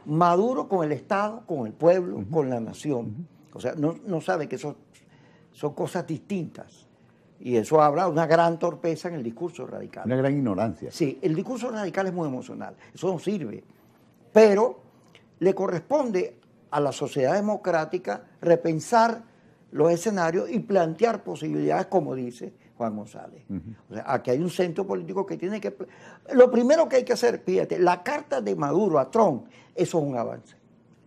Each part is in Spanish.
Maduro con el Estado, con el pueblo, con la nación. O sea, no sabe que son cosas distintas. Y eso habla de una gran torpeza en el discurso radical. Una gran ignorancia. Sí, el discurso radical es muy emocional, eso no sirve. Pero le corresponde a la sociedad democrática repensar los escenarios y plantear posibilidades, como dice Juan González. O sea, aquí hay un centro político que tiene que... Lo primero que hay que hacer, fíjate, la carta de Maduro a Trump, eso es un avance.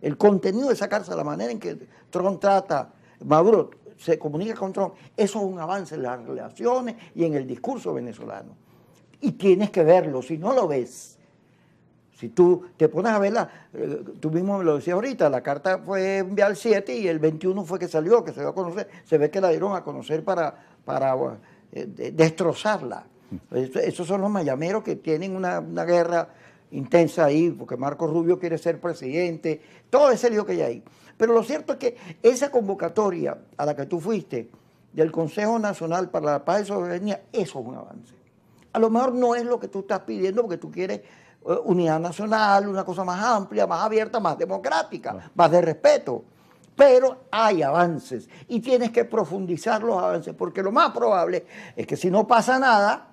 El contenido de esa carta, la manera en que Trump trata, Maduro se comunica con Trump, eso es un avance en las relaciones y en el discurso venezolano. Y tienes que verlo, si no lo ves. Si tú te pones a verla, tú mismo me lo decías ahorita, la carta fue enviada el 7 y el 21 fue que salió, que se dio a conocer, se ve que la dieron a conocer para destrozarla. Esos son los mayameros que tienen una guerra intensa ahí, porque Marco Rubio quiere ser presidente, todo ese lío que hay ahí. Pero lo cierto es que esa convocatoria a la que tú fuiste, del Consejo Nacional para la Paz y Soberanía, eso es un avance. A lo mejor no es lo que tú estás pidiendo porque tú quieres unidad nacional, una cosa más amplia, más abierta, más democrática, más de respeto. Pero hay avances y tienes que profundizar los avances, porque lo más probable es que si no pasa nada,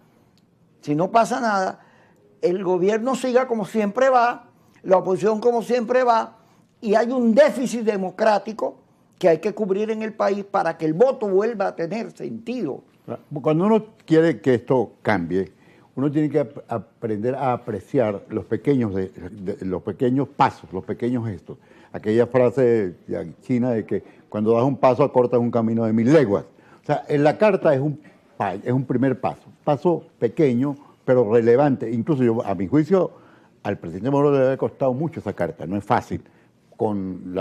el gobierno siga como siempre va, la oposición como siempre va, y hay un déficit democrático que hay que cubrir en el país para que el voto vuelva a tener sentido. Cuando uno quiere que esto cambie, uno tiene que aprender a apreciar los pequeños pasos, los pequeños gestos. Aquella frase china de que cuando das un paso acortas un camino de 1000 leguas. O sea, en la carta es un primer paso pequeño, pero relevante. Incluso yo, a mi juicio, al presidente Maduro le había costado mucho esa carta, no es fácil, con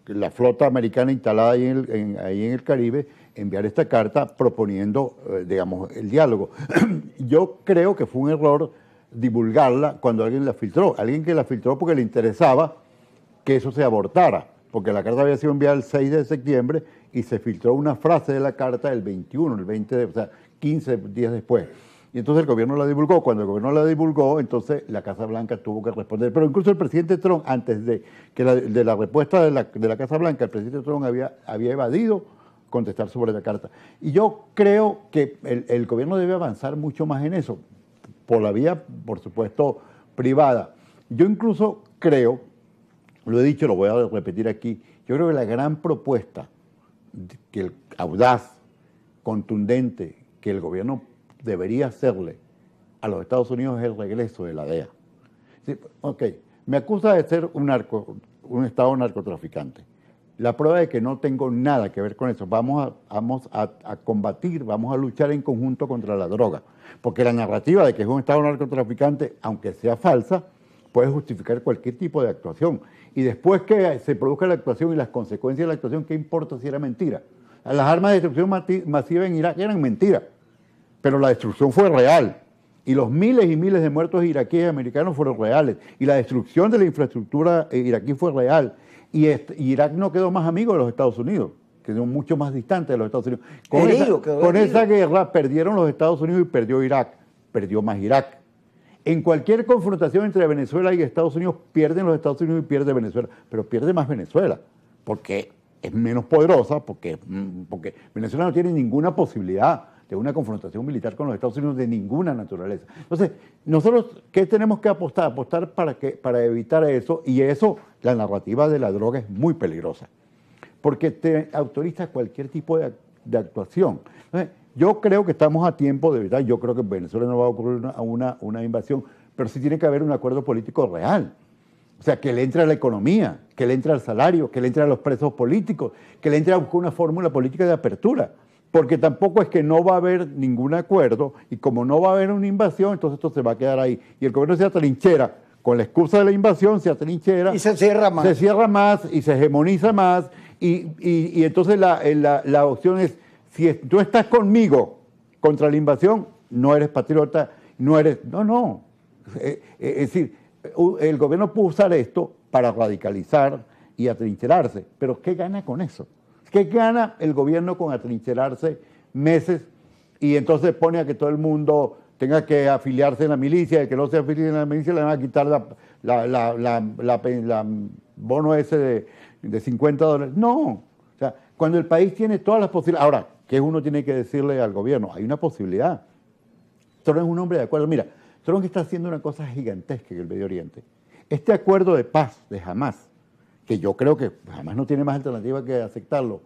la flota americana instalada ahí en el Caribe, enviar esta carta proponiendo, digamos, el diálogo. Yo creo que fue un error divulgarla cuando alguien la filtró. Alguien que la filtró porque le interesaba que eso se abortara, porque la carta había sido enviada el 6 de septiembre y se filtró una frase de la carta el 21, el 20, o sea, 15 días después. Y entonces el gobierno la divulgó. Cuando el gobierno la divulgó, entonces la Casa Blanca tuvo que responder. Pero incluso el presidente Trump, antes de la respuesta de la Casa Blanca, el presidente Trump había evadido contestar sobre la carta. Y yo creo que el gobierno debe avanzar mucho más en eso, por la vía, por supuesto, privada. Yo incluso creo, lo he dicho, lo voy a repetir aquí, yo creo que la gran propuesta, audaz, contundente, que el gobierno debería hacerle a los Estados Unidos es el regreso de la DEA. Sí, ok, me acusa de ser un Estado narcotraficante. La prueba de que no tengo nada que ver con eso. Vamos a combatir, vamos a luchar en conjunto contra la droga. Porque la narrativa de que es un Estado narcotraficante, aunque sea falsa, puede justificar cualquier tipo de actuación. Y después que se produzca la actuación y las consecuencias de la actuación, ¿qué importa si era mentira? Las armas de destrucción masiva en Irak eran mentiras, pero la destrucción fue real. Y los miles y miles de muertos iraquíes y americanos fueron reales. Y la destrucción de la infraestructura iraquí fue real. Y Irak no quedó más amigo de los Estados Unidos, quedó mucho más distante de los Estados Unidos. Con esa guerra perdieron los Estados Unidos y perdió Irak, perdió más Irak. En cualquier confrontación entre Venezuela y Estados Unidos, pierden los Estados Unidos y pierde Venezuela, pero pierde más Venezuela, porque es menos poderosa, porque Venezuela no tiene ninguna posibilidad de una confrontación militar con los Estados Unidos de ninguna naturaleza. Entonces, nosotros, ¿qué tenemos que apostar? Apostar para evitar eso, y eso, la narrativa de la droga es muy peligrosa, porque te autoriza cualquier tipo de actuación. Entonces, yo creo que estamos a tiempo de evitar, yo creo que en Venezuela no va a ocurrir una invasión, pero sí tiene que haber un acuerdo político real. O sea, que le entre a la economía, que le entre al salario, que le entre a los presos políticos, que le entre a buscar una fórmula política de apertura. Porque tampoco es que no va a haber ningún acuerdo, y como no va a haber una invasión, entonces esto se va a quedar ahí. Y el gobierno se atrinchera, con la excusa de la invasión se atrinchera. Y se cierra más. Se cierra más y se hegemoniza más, y entonces la opción es, si tú estás conmigo contra la invasión, no eres patriota, no eres... No. Es decir, el gobierno puede usar esto para radicalizar y atrincherarse, pero ¿qué gana con eso? ¿Qué gana el gobierno con atrincherarse meses y entonces pone a que todo el mundo tenga que afiliarse en la milicia, el que no se afilie en la milicia le van a quitar la bono ese de $50. No, o sea, cuando el país tiene todas las posibilidades. Ahora, ¿qué uno tiene que decirle al gobierno? Hay una posibilidad. Trump es un hombre de acuerdo. Mira, Trump está haciendo una cosa gigantesca en el Medio Oriente. Este acuerdo de paz de Hamás, que yo creo que Hamás no tiene más alternativa que aceptarlo,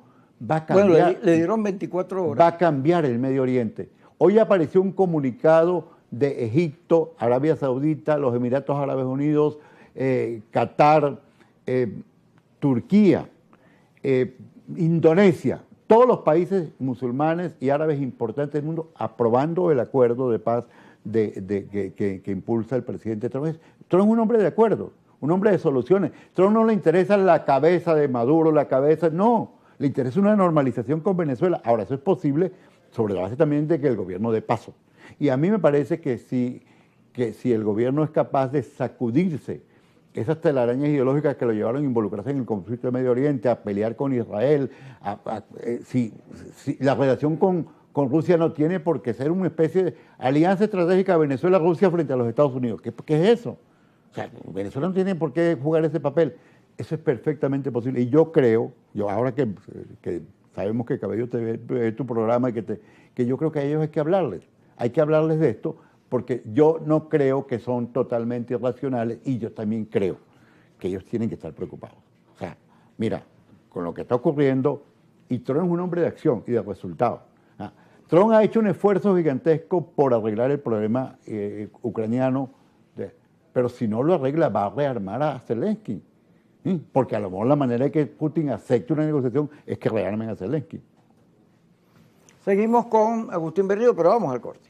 va a cambiar. Bueno, le dieron 24 horas. Va a cambiar el Medio Oriente. Hoy apareció un comunicado de Egipto, Arabia Saudita, los Emiratos Árabes Unidos, Qatar, Turquía, Indonesia, todos los países musulmanes y árabes importantes del mundo aprobando el acuerdo de paz que impulsa el presidente Trump. Trump es un hombre de acuerdo, un hombre de soluciones. Trump no le interesa la cabeza de Maduro, no, le interesa una normalización con Venezuela. Ahora, eso es posible sobre la base también de que el gobierno dé paso. Y a mí me parece que si el gobierno es capaz de sacudirse esas telarañas ideológicas que lo llevaron a involucrarse en el conflicto de Medio Oriente, a pelear con Israel, si la relación con Rusia no tiene por qué ser una especie de alianza estratégica de Venezuela-Rusia frente a los Estados Unidos. ¿Qué es eso? O sea, Venezuela no tiene por qué jugar ese papel. Eso es perfectamente posible. Y yo creo, ahora que sabemos que Cabello TV es tu programa, que yo creo que a ellos hay que hablarles. Hay que hablarles de esto, porque yo no creo que son totalmente irracionales y yo también creo que ellos tienen que estar preocupados. O sea, mira, con lo que está ocurriendo, y Trump es un hombre de acción y de resultados. Trump ha hecho un esfuerzo gigantesco por arreglar el problema ucraniano, pero si no lo arregla va a rearmar a Zelensky. Porque a lo mejor la manera de que Putin acepte una negociación es que rearmen a Zelensky. Seguimos con Agustín Berrío, pero vamos al corte.